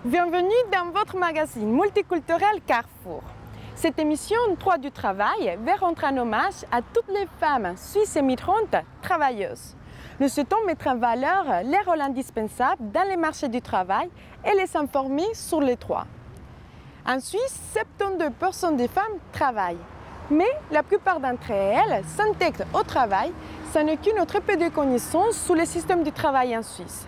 Bienvenue dans votre magazine multiculturel Carrefour. Cette émission Droit du travail veut rendre un hommage à toutes les femmes suisses et migrantes travailleuses. Nous souhaitons mettre en valeur les rôles indispensables dans les marchés du travail et les informer sur les droits. En Suisse, 72% des femmes travaillent, mais la plupart d'entre elles s'intègrent au travail sans aucune très peu de connaissances sur le système du travail en Suisse.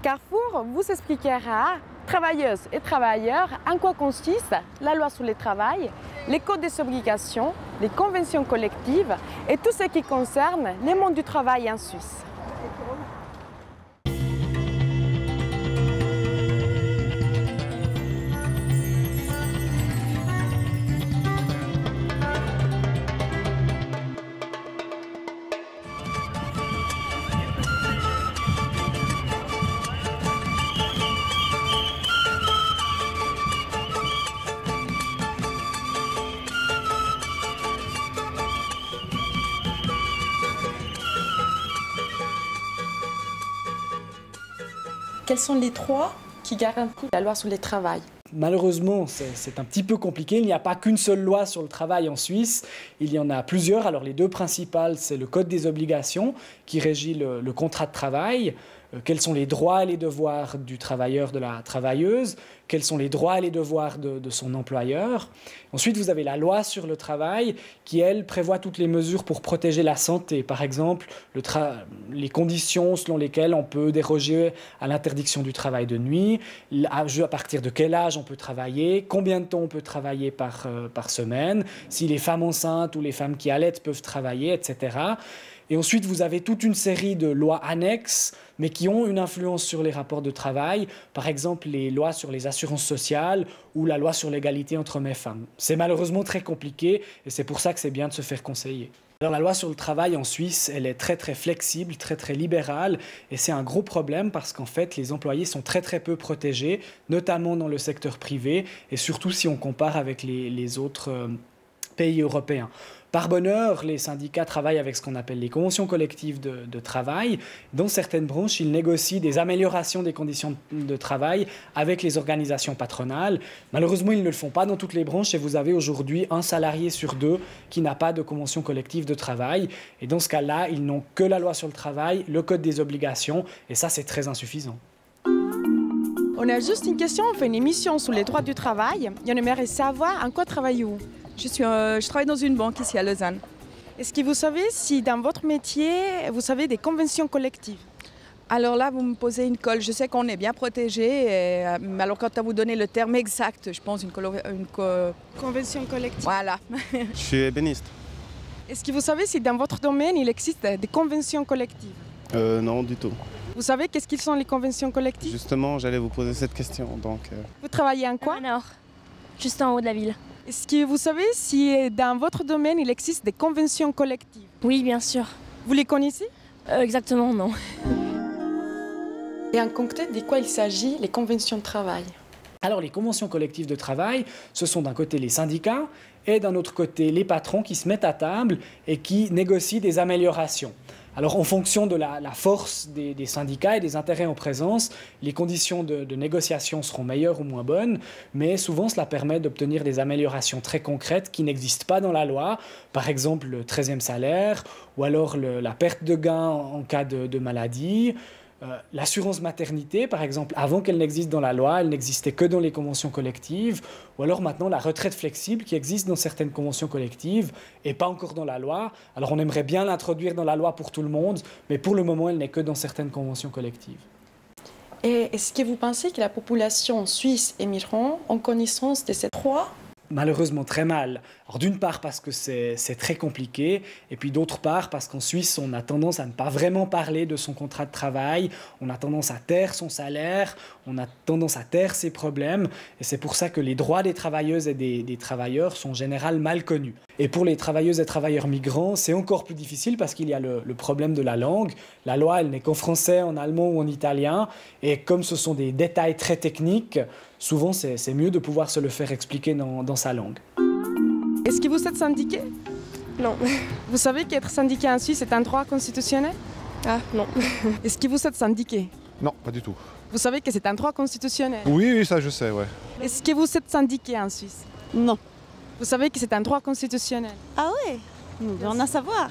Carrefour vous expliquera, travailleuses et travailleurs, en quoi consiste la loi sur le travail, les codes des obligations, les conventions collectives et tout ce qui concerne le monde du travail en Suisse. Quels sont les droits qui garantissent la loi sur le travail? Malheureusement, c'est un petit peu compliqué. Il n'y a pas qu'une seule loi sur le travail en Suisse. Il y en a plusieurs. Alors les deux principales, c'est le Code des obligations qui régit le contrat de travail. Quels sont les droits et les devoirs du travailleur, de la travailleuse, quels sont les droits et les devoirs de son employeur. Ensuite, vous avez la loi sur le travail qui, elle, prévoit toutes les mesures pour protéger la santé. Par exemple, les conditions selon lesquelles on peut déroger à l'interdiction du travail de nuit, à partir de quel âge on peut travailler, combien de temps on peut travailler par semaine, si les femmes enceintes ou les femmes qui allaitent peuvent travailler, etc. Et ensuite, vous avez toute une série de lois annexes, mais qui ont une influence sur les rapports de travail. Par exemple, les lois sur les assurances sociales ou la loi sur l'égalité entre hommes et femmes. C'est malheureusement très compliqué et c'est pour ça que c'est bien de se faire conseiller. Alors, la loi sur le travail en Suisse, elle est très flexible, très libérale. Et c'est un gros problème parce qu'en fait, les employés sont très peu protégés, notamment dans le secteur privé et surtout si on compare avec les autres pays européens. Par bonheur, les syndicats travaillent avec ce qu'on appelle les conventions collectives de travail. Dans certaines branches, ils négocient des améliorations des conditions de travail avec les organisations patronales. Malheureusement, ils ne le font pas dans toutes les branches et vous avez aujourd'hui un salarié sur deux qui n'a pas de convention collective de travail. Et dans ce cas-là, ils n'ont que la loi sur le travail, le code des obligations et ça, c'est très insuffisant. On a juste une question, on fait une émission sur les droits du travail et on aimerait savoir en quoi travaillez-vous? Je travaille dans une banque ici à Lausanne. Est-ce que vous savez si dans votre métier, vous avez des conventions collectives? Alors là, vous me posez une colle. Je sais qu'on est bien protégé, mais alors quand à vous donner le terme exact, je pense Convention collective. Voilà. Je suis ébéniste. Est-ce que vous savez si dans votre domaine, il existe des conventions collectives? Non, du tout. Vous savez qu'est-ce qu'ils sont les conventions collectives? Justement, j'allais vous poser cette question. Vous travaillez en quoi? Au nord, juste en haut de la ville. Est-ce que vous savez si dans votre domaine, il existe des conventions collectives? Oui, bien sûr. Vous les connaissez? Exactement, non. Et en concret, de quoi il s'agit, les conventions de travail? Alors, les conventions collectives de travail, ce sont d'un côté les syndicats et d'un autre côté les patrons qui se mettent à table et qui négocient des améliorations. Alors, en fonction de la force des syndicats et des intérêts en présence, les conditions de négociation seront meilleures ou moins bonnes, mais souvent, cela permet d'obtenir des améliorations très concrètes qui n'existent pas dans la loi. Par exemple, le 13e salaire ou alors la perte de gain en cas de maladie. L'assurance maternité, par exemple, avant qu'elle n'existe dans la loi, elle n'existait que dans les conventions collectives, ou alors maintenant la retraite flexible qui existe dans certaines conventions collectives et pas encore dans la loi. Alors on aimerait bien l'introduire dans la loi pour tout le monde, mais pour le moment elle n'est que dans certaines conventions collectives. Et est-ce que vous pensez que la population suisse et migrante ont connaissance de ces droits? malheureusement très mal. Alors d'une part parce que c'est très compliqué, et puis d'autre part parce qu'en Suisse, on a tendance à ne pas vraiment parler de son contrat de travail, on a tendance à taire son salaire, on a tendance à taire ses problèmes, et c'est pour ça que les droits des travailleuses et des travailleurs sont en général mal connus. Et pour les travailleuses et travailleurs migrants, c'est encore plus difficile parce qu'il y a le problème de la langue. La loi, elle n'est qu'en français, en allemand ou en italien, et comme ce sont des détails très techniques, souvent c'est mieux de pouvoir se le faire expliquer dans sa langue. Est-ce que vous êtes syndiqué? Non. Vous savez qu'être syndiqué en Suisse est un droit constitutionnel? Ah, non. Est-ce que vous êtes syndiqué? Non, pas du tout. Vous savez que c'est un droit constitutionnel? Oui, ça je sais, ouais. Est-ce que vous êtes syndiqué en Suisse? Non. Vous savez que c'est un droit constitutionnel? Ah ouais, on doit en savoir.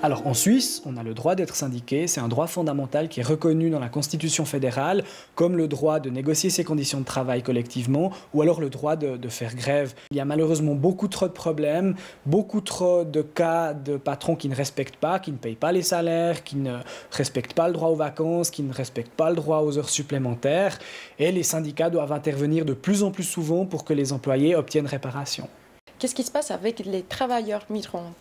Alors en Suisse, on a le droit d'être syndiqué, c'est un droit fondamental qui est reconnu dans la Constitution fédérale, comme le droit de négocier ses conditions de travail collectivement, ou alors le droit de faire grève. Il y a malheureusement beaucoup trop de problèmes, beaucoup trop de cas de patrons qui ne respectent pas, qui ne payent pas les salaires, qui ne respectent pas le droit aux vacances, qui ne respectent pas le droit aux heures supplémentaires, et les syndicats doivent intervenir de plus en plus souvent pour que les employés obtiennent réparation. Qu'est-ce qui se passe avec les travailleurs migrants?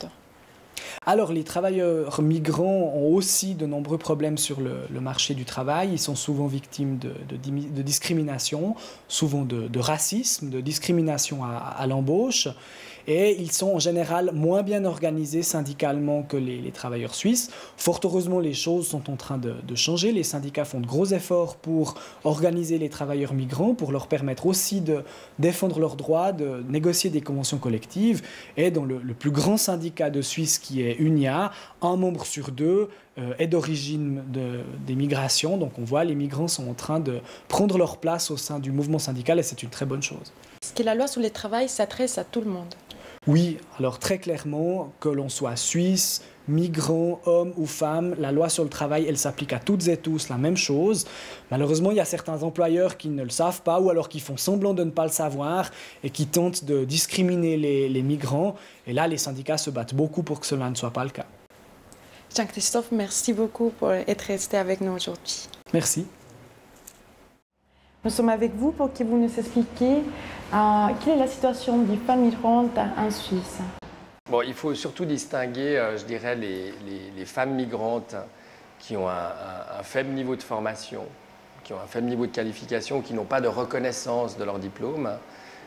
Alors, les travailleurs migrants ont aussi de nombreux problèmes sur le marché du travail. Ils sont souvent victimes de discrimination, souvent de racisme, de discrimination à l'embauche. Et ils sont en général moins bien organisés syndicalement que les travailleurs suisses. Fort heureusement, les choses sont en train de changer. Les syndicats font de gros efforts pour organiser les travailleurs migrants, pour leur permettre aussi de défendre leurs droits, de négocier des conventions collectives. Et dans le plus grand syndicat de Suisse, qui est UNIA, un membre sur deux est d'origine des migrations. Donc on voit les migrants sont en train de prendre leur place au sein du mouvement syndical et c'est une très bonne chose. Est-ce que la loi sur le travail s'adresse à tout le monde? Oui, alors très clairement, que l'on soit suisse, migrant, homme ou femme, la loi sur le travail, elle s'applique à toutes et tous, la même chose. Malheureusement, il y a certains employeurs qui ne le savent pas ou alors qui font semblant de ne pas le savoir et qui tentent de discriminer les migrants. Et là, les syndicats se battent beaucoup pour que cela ne soit pas le cas. Jean-Christophe, merci beaucoup pour être resté avec nous aujourd'hui. Merci. Nous sommes avec vous pour que vous nous expliquiez quelle est la situation des femmes migrantes en Suisse. Bon, il faut surtout distinguer, je dirais, les femmes migrantes qui ont un faible niveau de formation, qui ont un faible niveau de qualification, qui n'ont pas de reconnaissance de leur diplôme.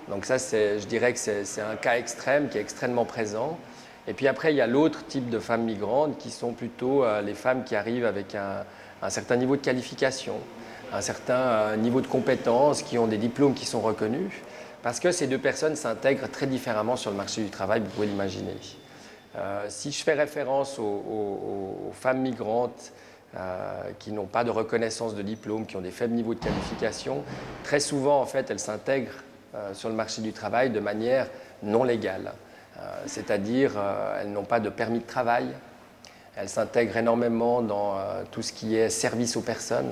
Donc ça, je dirais que c'est un cas extrême qui est extrêmement présent. Et puis après, il y a l'autre type de femmes migrantes qui sont plutôt les femmes qui arrivent avec un certain niveau de qualification, un certain niveau de compétences, qui ont des diplômes qui sont reconnus, parce que ces deux personnes s'intègrent très différemment sur le marché du travail, vous pouvez l'imaginer. Si je fais référence aux femmes migrantes qui n'ont pas de reconnaissance de diplôme, qui ont des faibles niveaux de qualification, très souvent, en fait, elles s'intègrent sur le marché du travail de manière non légale. C'est-à-dire, elles n'ont pas de permis de travail, elles s'intègrent énormément dans tout ce qui est service aux personnes.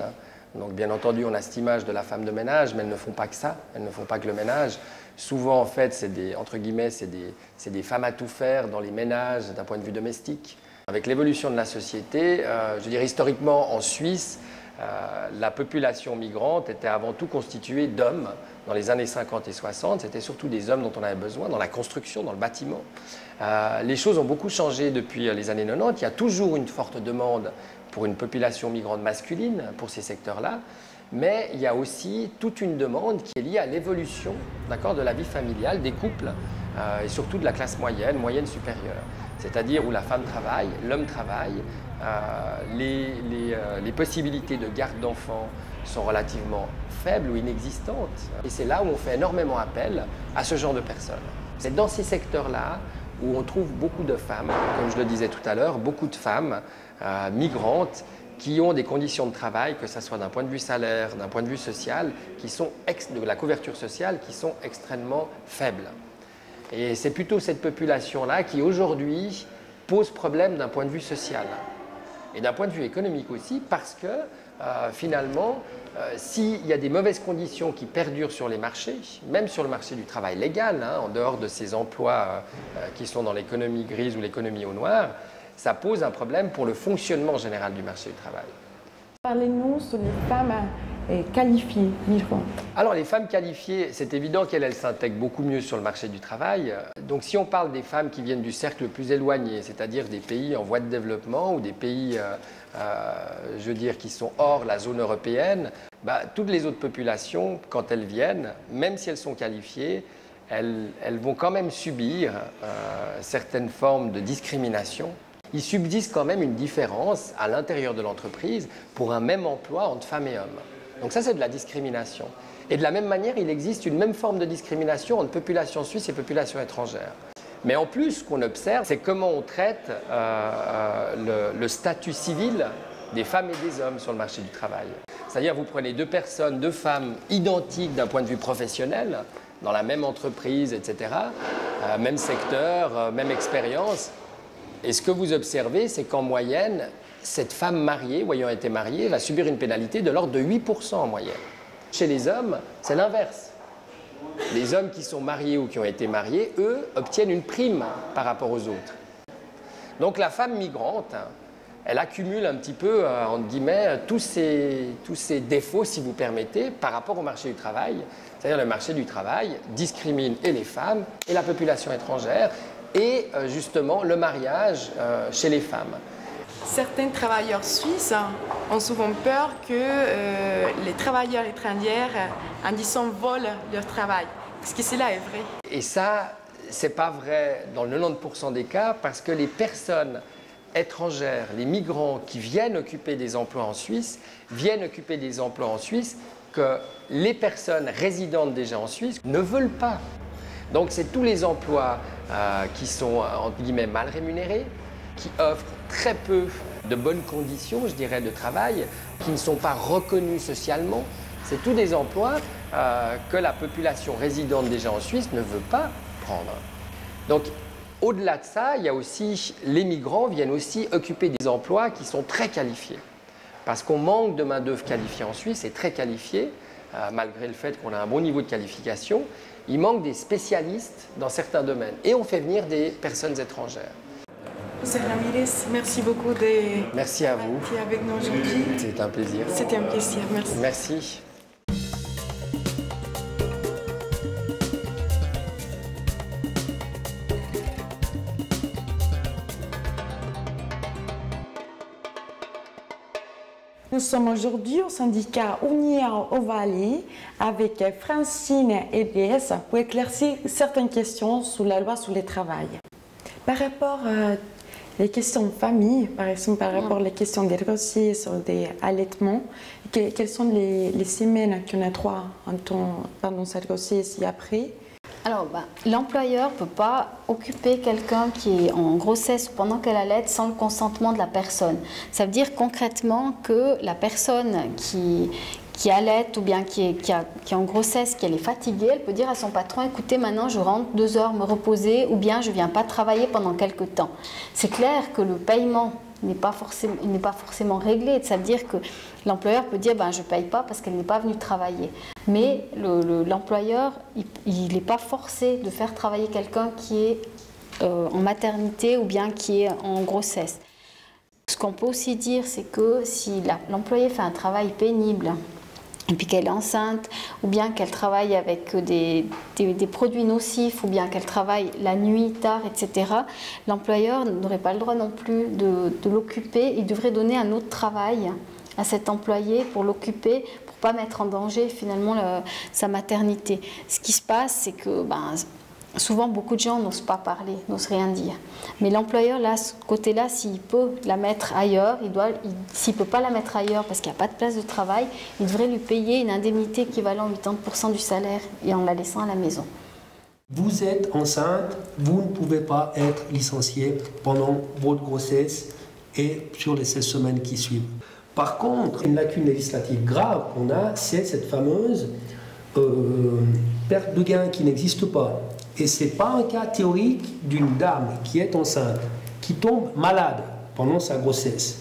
Donc bien entendu, on a cette image de la femme de ménage, mais elles ne font pas que ça, elles ne font pas que le ménage. Souvent, en fait, c'est des femmes à tout faire dans les ménages d'un point de vue domestique. Avec l'évolution de la société, je dirais historiquement en Suisse, la population migrante était avant tout constituée d'hommes. Dans les années 50 et 60, c'était surtout des hommes dont on avait besoin, dans la construction, dans le bâtiment. Les choses ont beaucoup changé depuis les années 90. Il y a toujours une forte demande pour une population migrante masculine, pour ces secteurs-là. Mais il y a aussi toute une demande qui est liée à l'évolution, de la vie familiale, des couples, et surtout de la classe moyenne, moyenne supérieure. C'est-à-dire où la femme travaille, l'homme travaille, les possibilités de garde d'enfants sont relativement faibles ou inexistantes. Et c'est là où on fait énormément appel à ce genre de personnes. C'est dans ces secteurs-là où on trouve beaucoup de femmes, comme je le disais tout à l'heure, beaucoup de femmes migrantes qui ont des conditions de travail, que ce soit d'un point de vue salaire, d'un point de vue social, qui sont de la couverture sociale, qui sont extrêmement faibles. Et c'est plutôt cette population-là qui aujourd'hui pose problème d'un point de vue social et d'un point de vue économique aussi, parce que finalement, s'il y a des mauvaises conditions qui perdurent sur les marchés, même sur le marché du travail légal, en dehors de ces emplois qui sont dans l'économie grise ou l'économie au noir, ça pose un problème pour le fonctionnement général du marché du travail. Parlez-nous sur les femmes qualifiées, migrantes? Alors les femmes qualifiées, c'est évident qu'elles s'intègrent beaucoup mieux sur le marché du travail. Donc si on parle des femmes qui viennent du cercle le plus éloigné, c'est-à-dire des pays en voie de développement ou des pays, je veux dire, qui sont hors la zone européenne, toutes les autres populations, quand elles viennent, même si elles sont qualifiées, elles vont quand même subir certaines formes de discrimination. Il subsiste quand même une différence à l'intérieur de l'entreprise pour un même emploi entre femmes et hommes. Donc ça, c'est de la discrimination. Et de la même manière, il existe une même forme de discrimination entre population suisse et population étrangère. Mais en plus, ce qu'on observe, c'est comment on traite le statut civil des femmes et des hommes sur le marché du travail. C'est-à-dire, vous prenez deux personnes, deux femmes identiques d'un point de vue professionnel, dans la même entreprise, etc., même secteur, même expérience. Et ce que vous observez, c'est qu'en moyenne, cette femme mariée ou ayant été mariée va subir une pénalité de l'ordre de 8% en moyenne. Chez les hommes, c'est l'inverse. Les hommes qui sont mariés ou qui ont été mariés, eux, obtiennent une prime par rapport aux autres. Donc la femme migrante, elle accumule un petit peu, entre guillemets, tous ces défauts, si vous permettez, par rapport au marché du travail. C'est-à-dire le marché du travail discrimine et les femmes et la population étrangère et justement le mariage chez les femmes. Certains travailleurs suisses ont souvent peur que les travailleurs étrangers, en disant, volent leur travail. Est-ce que cela est vrai? Et ça, c'est pas vrai dans le 90% des cas parce que les personnes étrangères, les migrants qui viennent occuper des emplois en Suisse, viennent occuper des emplois en Suisse que les personnes résidentes déjà en Suisse ne veulent pas. Donc c'est tous les emplois qui sont entre guillemets mal rémunérés, qui offrent très peu de bonnes conditions, je dirais, de travail, qui ne sont pas reconnus socialement. C'est tous des emplois que la population résidente déjà en Suisse ne veut pas prendre. Donc au-delà de ça, il y a aussi, les migrants viennent aussi occuper des emplois qui sont très qualifiés. Parce qu'on manque de main-d'œuvre qualifiée en Suisse et très qualifiée, malgré le fait qu'on a un bon niveau de qualification, il manque des spécialistes dans certains domaines. Et on fait venir des personnes étrangères. José Ramirez, merci beaucoup de merci à vous. Avec nous aujourd'hui. C'était un plaisir. C'était un plaisir, merci. Merci. Nous sommes aujourd'hui au syndicat União Ovalie avec Francine Edries pour éclaircir certaines questions sur la loi sur le travail. Par rapport aux questions de famille, par exemple par rapport aux questions des grossesses ou des allaitements, quelles sont les semaines qu'on a droit pendant cette grossesse et après? Alors, l'employeur ne peut pas occuper quelqu'un qui est en grossesse pendant qu'elle allait sans le consentement de la personne. Ça veut dire concrètement que la personne qui allait ou bien qui est en grossesse, qu'elle est fatiguée, elle peut dire à son patron, écoutez, maintenant je rentre 2 heures me reposer ou bien je ne viens pas travailler pendant quelques temps. C'est clair que le paiement n'est pas forcément réglé. Ça veut dire que l'employeur peut dire je ne paye pas parce qu'elle n'est pas venue travailler. Mais l'employeur, il n'est pas forcé de faire travailler quelqu'un qui est en maternité ou bien qui est en grossesse. Ce qu'on peut aussi dire, c'est que si l'employé fait un travail pénible, et puis qu'elle est enceinte, ou bien qu'elle travaille avec des produits nocifs, ou bien qu'elle travaille la nuit, tard, etc., l'employeur n'aurait pas le droit non plus de l'occuper. Il devrait donner un autre travail à cet employé pour l'occuper, pour ne pas mettre en danger finalement sa maternité. Ce qui se passe, c'est que souvent beaucoup de gens n'osent pas parler, n'osent rien dire. Mais l'employeur, là, ce côté-là, s'il peut la mettre ailleurs, s'il ne peut pas la mettre ailleurs parce qu'il n'y a pas de place de travail, il devrait lui payer une indemnité équivalent à 80% du salaire et en la laissant à la maison. Vous êtes enceinte, vous ne pouvez pas être licencié pendant votre grossesse et sur les 16 semaines qui suivent. Par contre, une lacune législative grave qu'on a, c'est cette fameuse perte de gain qui n'existe pas. Et ce n'est pas un cas théorique d'une dame qui est enceinte, qui tombe malade pendant sa grossesse.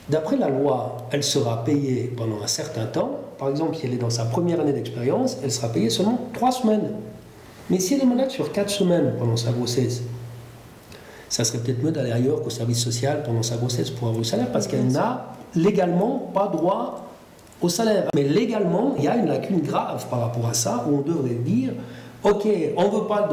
D'après la loi, elle sera payée pendant un certain temps. Par exemple, si elle est dans sa première année d'expérience, elle sera payée seulement 3 semaines. Mais si elle est malade sur 4 semaines pendant sa grossesse, ça serait peut-être mieux d'aller ailleurs qu'au service social pendant sa grossesse pour avoir le salaire, parce qu'elle n'a légalement pas droit au salaire. Mais légalement, il y a une lacune grave par rapport à ça, où on devrait dire, ok, on ne veut pas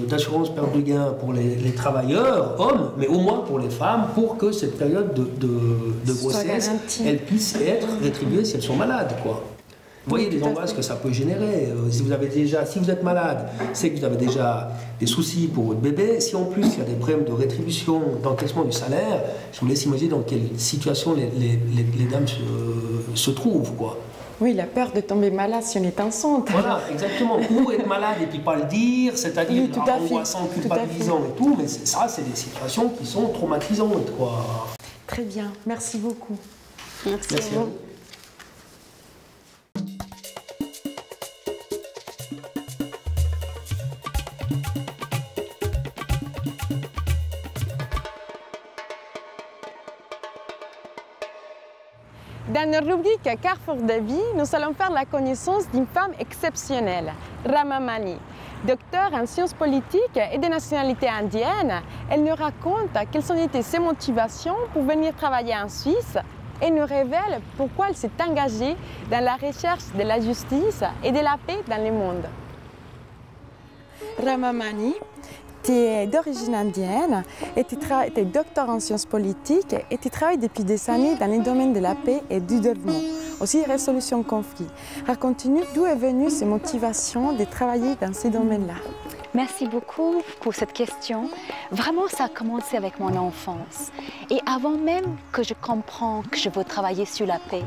d'assurance perte de gain pour les travailleurs, hommes, mais au moins pour les femmes, pour que cette période de grossesse, elle puisse être rétribuée si elles sont malades, quoi. Vous voyez les angoisses que ça peut générer. Si vous êtes malade, c'est que vous avez déjà des soucis pour votre bébé. Si en plus il y a des problèmes de rétribution, d'encaissement du salaire, je vous laisse imaginer dans quelle situation les dames se trouvent, quoi. Oui, la peur de tomber malade si on est enceinte. Voilà, exactement. Ou être malade et puis pas le dire, c'est-à-dire oui, angoissant, culpabilisant et tout. Mais ça, c'est des situations qui sont traumatisantes, quoi. Très bien, merci beaucoup. Merci à vous. Dans notre rubrique Carrefour de vie, nous allons faire la connaissance d'une femme exceptionnelle, Rama Mani. Docteur en sciences politiques et de nationalité indienne, elle nous raconte quelles ont été ses motivations pour venir travailler en Suisse et nous révèle pourquoi elle s'est engagée dans la recherche de la justice et de la paix dans le monde. Rama Mani, tu es d'origine indienne et tu es docteur en sciences politiques et tu travailles depuis des années dans les domaines de la paix et du développement, aussi résolution de conflits. Raconte-nous d'où est venue cette motivation de travailler dans ces domaines-là. Merci beaucoup pour cette question. Vraiment, ça a commencé avec mon enfance. Et avant même que je comprenne que je veux travailler sur la paix,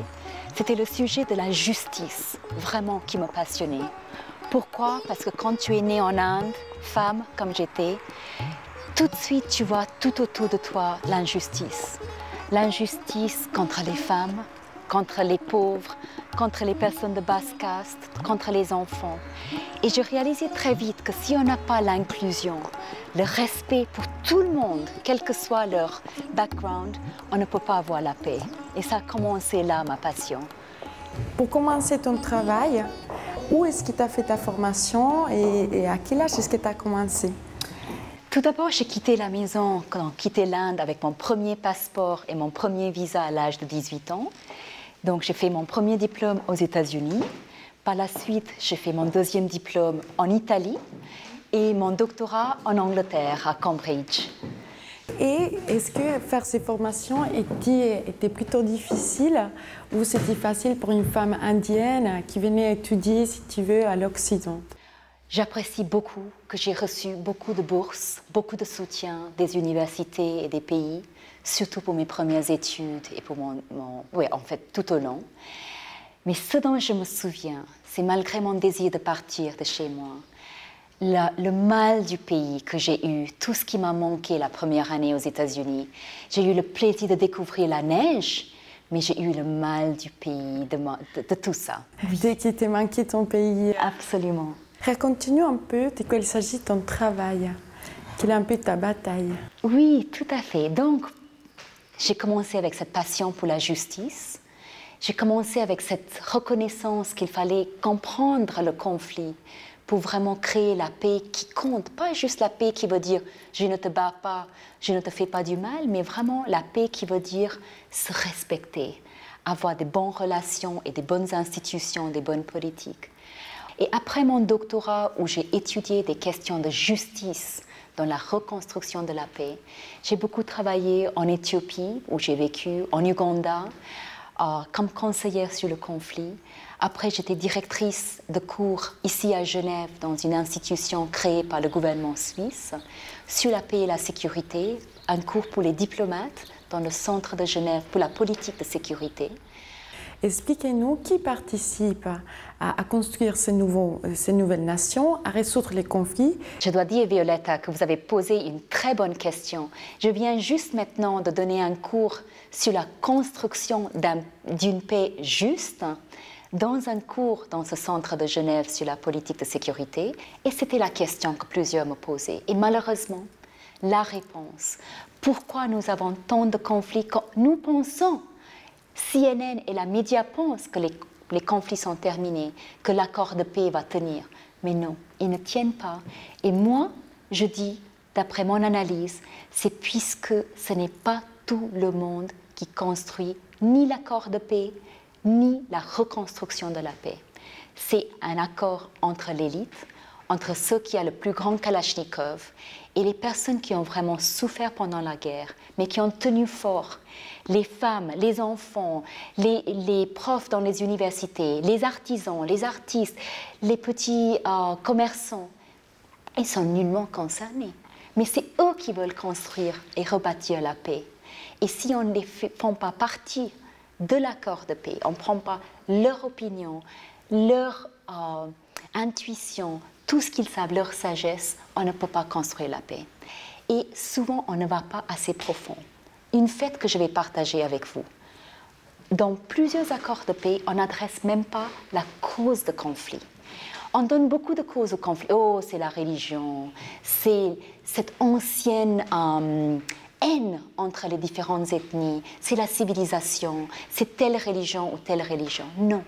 c'était le sujet de la justice, vraiment, qui me passionnait. Pourquoi? Parce que quand tu es née en Inde, femme comme j'étais, tout de suite tu vois tout autour de toi l'injustice. L'injustice contre les femmes, contre les pauvres, contre les personnes de basse caste, contre les enfants. Et je réalisais très vite que si on n'a pas l'inclusion, le respect pour tout le monde, quel que soit leur background, on ne peut pas avoir la paix. Et ça a commencé là, ma passion. Pour commencer ton travail, où est-ce que tu as fait ta formation et à quel âge est-ce que tu as commencé? Tout d'abord, j'ai quitté la maison, quitté l'Inde avec mon premier passeport et mon premier visa à l'âge de 18 ans. Donc, j'ai fait mon premier diplôme aux États-Unis. Par la suite, j'ai fait mon deuxième diplôme en Italie et mon doctorat en Angleterre, à Cambridge. Et est-ce que faire ces formations était plutôt difficile ou c'était facile pour une femme indienne qui venait étudier, si tu veux, à l'Occident? J'apprécie beaucoup que j'ai reçu beaucoup de bourses, beaucoup de soutien des universités et des pays, surtout pour mes premières études et pour en fait, tout au long. Mais ce dont je me souviens, c'est malgré mon désir de partir de chez moi, le mal du pays que j'ai eu, tout ce qui m'a manqué la première année aux États-Unis. J'ai eu le plaisir de découvrir la neige, mais j'ai eu le mal du pays, de tout ça. Dès qu'il t'a manqué ton pays. Absolument. Raconte-nous un peu de quoi il s'agit de ton travail, quelle est un peu ta bataille. Oui, tout à fait. Donc, j'ai commencé avec cette passion pour la justice. J'ai commencé avec cette reconnaissance qu'il fallait comprendre le conflit pour vraiment créer la paix qui compte. Pas juste la paix qui veut dire « je ne te bats pas, je ne te fais pas du mal », mais vraiment la paix qui veut dire se respecter, avoir de bonnes relations et des bonnes institutions, des bonnes politiques. Et après mon doctorat où j'ai étudié des questions de justice dans la reconstruction de la paix, j'ai beaucoup travaillé en Éthiopie, où j'ai vécu, en Ouganda, comme conseillère sur le conflit. Après, j'étais directrice de cours ici à Genève, dans une institution créée par le gouvernement suisse, sur la paix et la sécurité, un cours pour les diplomates dans le centre de Genève pour la politique de sécurité. Expliquez-nous qui participe à construire ces nouvelles nations, à résoudre les conflits. Je dois dire, Violetta, que vous avez posé une très bonne question. Je viens juste maintenant de donner un cours sur la construction d'une paix juste dans un cours dans ce centre de Genève sur la politique de sécurité. Et c'était la question que plusieurs me posaient. Et malheureusement, la réponse, pourquoi nous avons tant de conflits quand nous pensons, CNN et la média pensent que les conflits sont terminés, que l'accord de paix va tenir. Mais non, ils ne tiennent pas. Et moi, je dis, d'après mon analyse, c'est puisque ce n'est pas tout le monde qui construit ni l'accord de paix, ni la reconstruction de la paix. C'est un accord entre l'élite, entre ceux qui ont le plus grand Kalachnikov et les personnes qui ont vraiment souffert pendant la guerre, mais qui ont tenu fort. Les femmes, les enfants, les profs dans les universités, les artisans, les artistes, les petits commerçants, ils sont nullement concernés. Mais c'est eux qui veulent construire et rebâtir la paix. Et si on ne font pas partie de l'accord de paix, on ne prend pas leur opinion, leur intuition, tout ce qu'ils savent, leur sagesse, on ne peut pas construire la paix. Et souvent, on ne va pas assez profond. Une fête que je vais partager avec vous. Dans plusieurs accords de paix, on n'adresse même pas la cause de conflit. On donne beaucoup de causes au conflit. Oh, c'est la religion, c'est cette ancienne haine entre les différentes ethnies, c'est la civilisation, c'est telle religion ou telle religion. Non,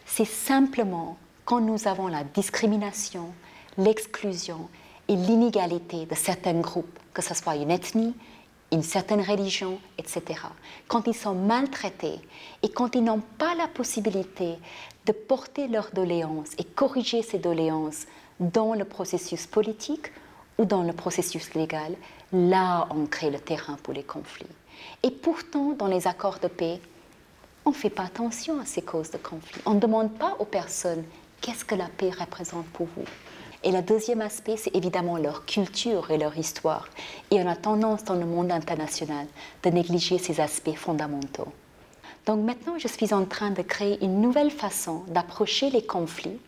c'est simplement quand nous avons la discrimination, l'exclusion et l'inégalité de certains groupes, que ce soit une ethnie, une certaine religion, etc. Quand ils sont maltraités et quand ils n'ont pas la possibilité de porter leurs doléances et corriger ces doléances dans le processus politique ou dans le processus légal, là on crée le terrain pour les conflits. Et pourtant, dans les accords de paix, on ne fait pas attention à ces causes de conflit. On ne demande pas aux personnes qu'est-ce que la paix représente pour vous. Et le deuxième aspect, c'est évidemment leur culture et leur histoire. Et on a tendance dans le monde international de négliger ces aspects fondamentaux. Donc maintenant, je suis en train de créer une nouvelle façon d'approcher les conflits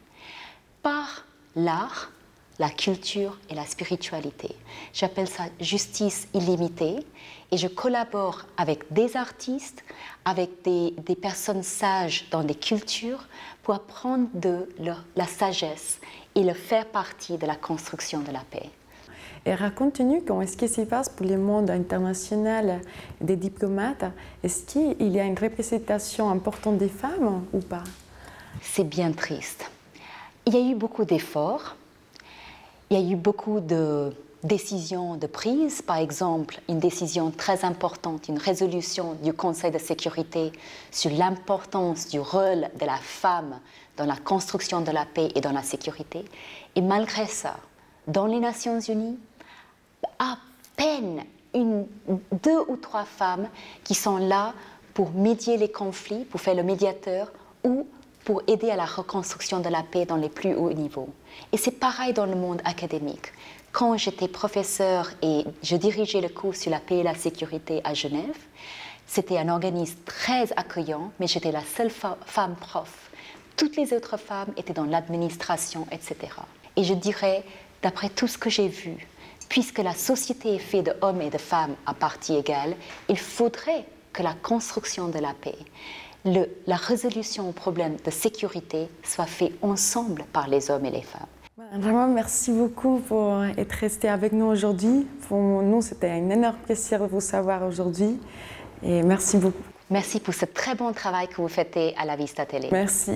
par l'art, la culture et la spiritualité. J'appelle ça justice illimitée et je collabore avec des artistes, avec des personnes sages dans des cultures pour apprendre de la sagesse et le faire partie de la construction de la paix. Et raconte-nous comment est-ce que ça se passe pour le monde international des diplomates. Est-ce qu'il y a une représentation importante des femmes ou pas? C'est bien triste. Il y a eu beaucoup d'efforts, il y a eu beaucoup de décisions de prise. Par exemple, une décision très importante, une résolution du Conseil de sécurité sur l'importance du rôle de la femme dans la construction de la paix et dans la sécurité. Et malgré ça, dans les Nations Unies, à peine 2 ou 3 femmes qui sont là pour médier les conflits, pour faire le médiateur ou pour aider à la reconstruction de la paix dans les plus hauts niveaux. Et c'est pareil dans le monde académique. Quand j'étais professeure et je dirigeais le cours sur la paix et la sécurité à Genève, c'était un organisme très accueillant, mais j'étais la seule femme prof. Toutes les autres femmes étaient dans l'administration, etc. Et je dirais, d'après tout ce que j'ai vu, puisque la société est faite d'hommes et de femmes à partie égale, il faudrait que la construction de la paix, la résolution aux problèmes de sécurité soit faite ensemble par les hommes et les femmes. Vraiment, merci beaucoup pour être resté avec nous aujourd'hui. Pour nous, c'était un énorme plaisir de vous savoir aujourd'hui. Et merci beaucoup. Merci pour ce très bon travail que vous faites à la Vista Télé. Merci.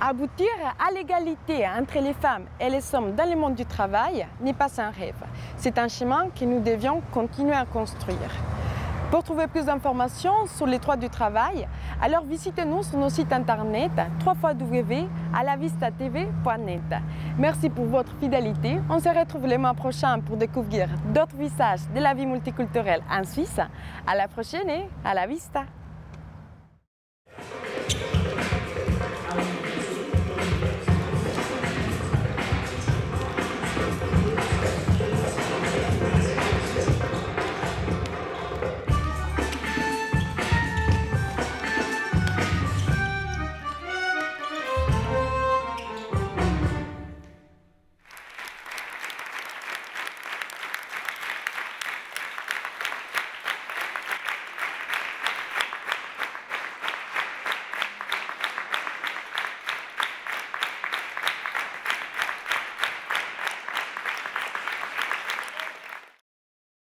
Aboutir à l'égalité entre les femmes et les hommes dans le monde du travail n'est pas un rêve. C'est un chemin que nous devions continuer à construire. Pour trouver plus d'informations sur les droits du travail, alors visitez-nous sur nos sites internet www.alavistatv.net. Merci pour votre fidélité. On se retrouve le mois prochain pour découvrir d'autres visages de la vie multiculturelle en Suisse. À la prochaine et à la vista!